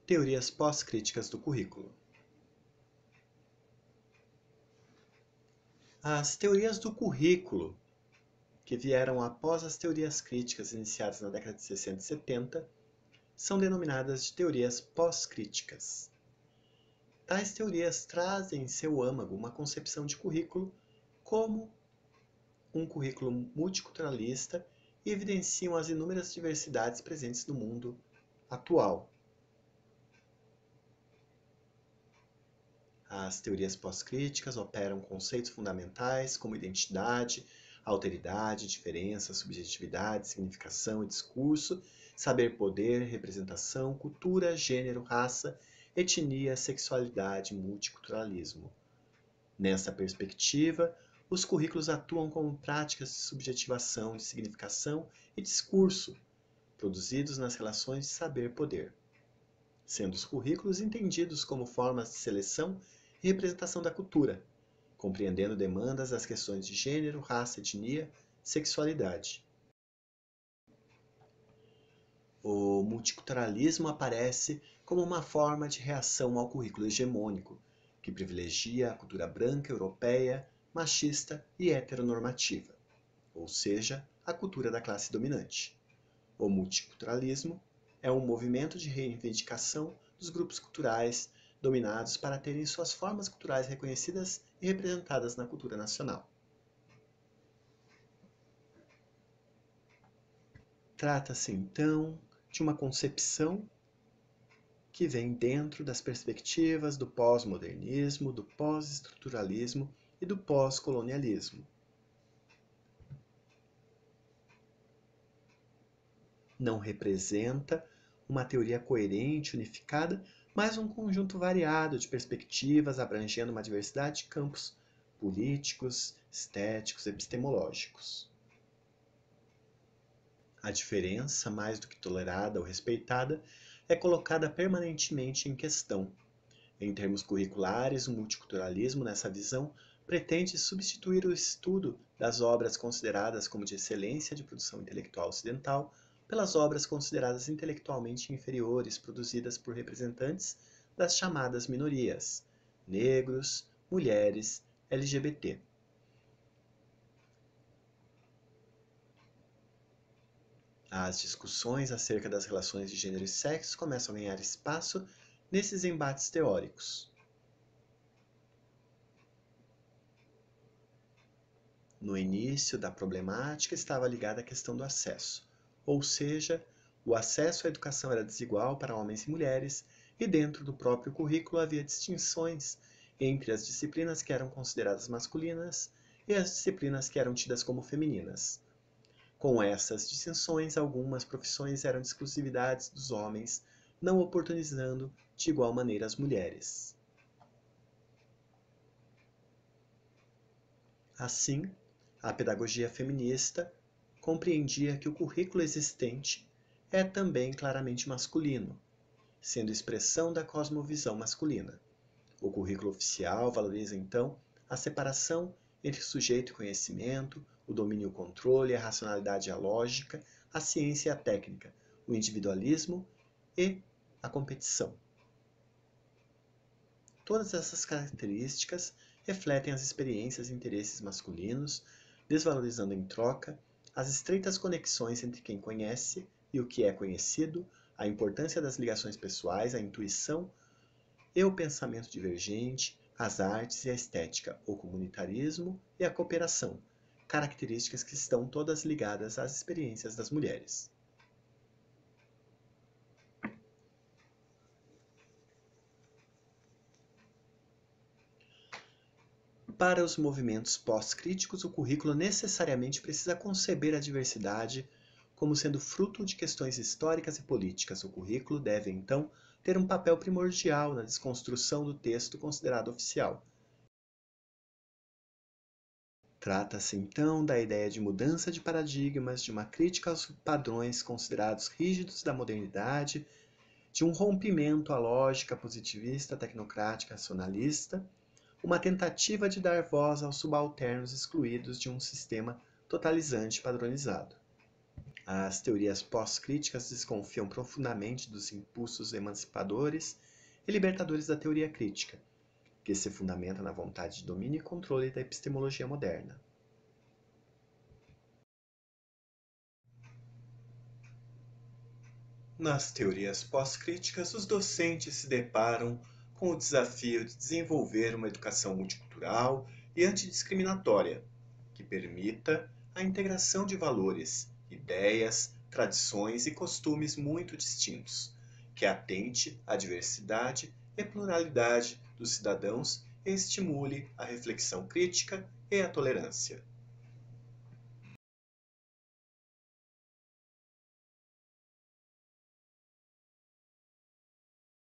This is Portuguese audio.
Teorias pós-críticas do currículo. As teorias do currículo, que vieram após as teorias críticas iniciadas na década de 60 e 70, são denominadas de teorias pós-críticas. Tais teorias trazem em seu âmago uma concepção de currículo como um currículo multiculturalista e evidenciam as inúmeras diversidades presentes no mundo atual. As teorias pós-críticas operam conceitos fundamentais como identidade, alteridade, diferença, subjetividade, significação e discurso, saber-poder, representação, cultura, gênero, raça, etnia, sexualidade e multiculturalismo. Nessa perspectiva, os currículos atuam como práticas de subjetivação de significação e discurso, produzidos nas relações de saber-poder, sendo os currículos entendidos como formas de seleção e representação da cultura, compreendendo demandas das questões de gênero, raça, etnia, sexualidade. O multiculturalismo aparece como uma forma de reação ao currículo hegemônico, que privilegia a cultura branca, europeia, machista e heteronormativa, ou seja, a cultura da classe dominante. O multiculturalismo é um movimento de reivindicação dos grupos culturais dominados para terem suas formas culturais reconhecidas e representadas na cultura nacional. Trata-se, então, de uma concepção que vem dentro das perspectivas do pós-modernismo, do pós-estruturalismo e do pós-colonialismo. Não representa uma teoria coerente, unificada, mas um conjunto variado de perspectivas abrangendo uma diversidade de campos políticos, estéticos e epistemológicos. A diferença, mais do que tolerada ou respeitada, é colocada permanentemente em questão. Em termos curriculares, o multiculturalismo, nessa visão, pretende substituir o estudo das obras consideradas como de excelência de produção intelectual ocidental pelas obras consideradas intelectualmente inferiores produzidas por representantes das chamadas minorias, negros, mulheres, LGBT. As discussões acerca das relações de gênero e sexo começam a ganhar espaço nesses embates teóricos. No início da problemática estava ligada à questão do acesso, ou seja, o acesso à educação era desigual para homens e mulheres, e dentro do próprio currículo havia distinções entre as disciplinas que eram consideradas masculinas e as disciplinas que eram tidas como femininas. Com essas distinções, algumas profissões eram de exclusividades dos homens, não oportunizando de igual maneira as mulheres. Assim, a pedagogia feminista compreendia que o currículo existente é também claramente masculino, sendo expressão da cosmovisão masculina. O currículo oficial valoriza, então, a separação entre sujeito e conhecimento, o domínio e o controle, a racionalidade e a lógica, a ciência e a técnica, o individualismo e a competição. Todas essas características refletem as experiências e interesses masculinos, desvalorizando em troca as estreitas conexões entre quem conhece e o que é conhecido, a importância das ligações pessoais, a intuição e o pensamento divergente, as artes e a estética, o comunitarismo e a cooperação, características que estão todas ligadas às experiências das mulheres. Para os movimentos pós-críticos, o currículo necessariamente precisa conceber a diversidade como sendo fruto de questões históricas e políticas. O currículo deve, então, ter um papel primordial na desconstrução do texto considerado oficial. Trata-se, então, da ideia de mudança de paradigmas, de uma crítica aos padrões considerados rígidos da modernidade, de um rompimento à lógica positivista, tecnocrática, racionalista, uma tentativa de dar voz aos subalternos excluídos de um sistema totalizante padronizado. As teorias pós-críticas desconfiam profundamente dos impulsos emancipadores e libertadores da teoria crítica, que se fundamenta na vontade de domínio e controle da epistemologia moderna. Nas teorias pós-críticas, os docentes se deparam com o desafio de desenvolver uma educação multicultural e antidiscriminatória, que permita a integração de valores, ideias, tradições e costumes muito distintos, que atente à diversidade e pluralidade dos cidadãos e estimule a reflexão crítica e a tolerância.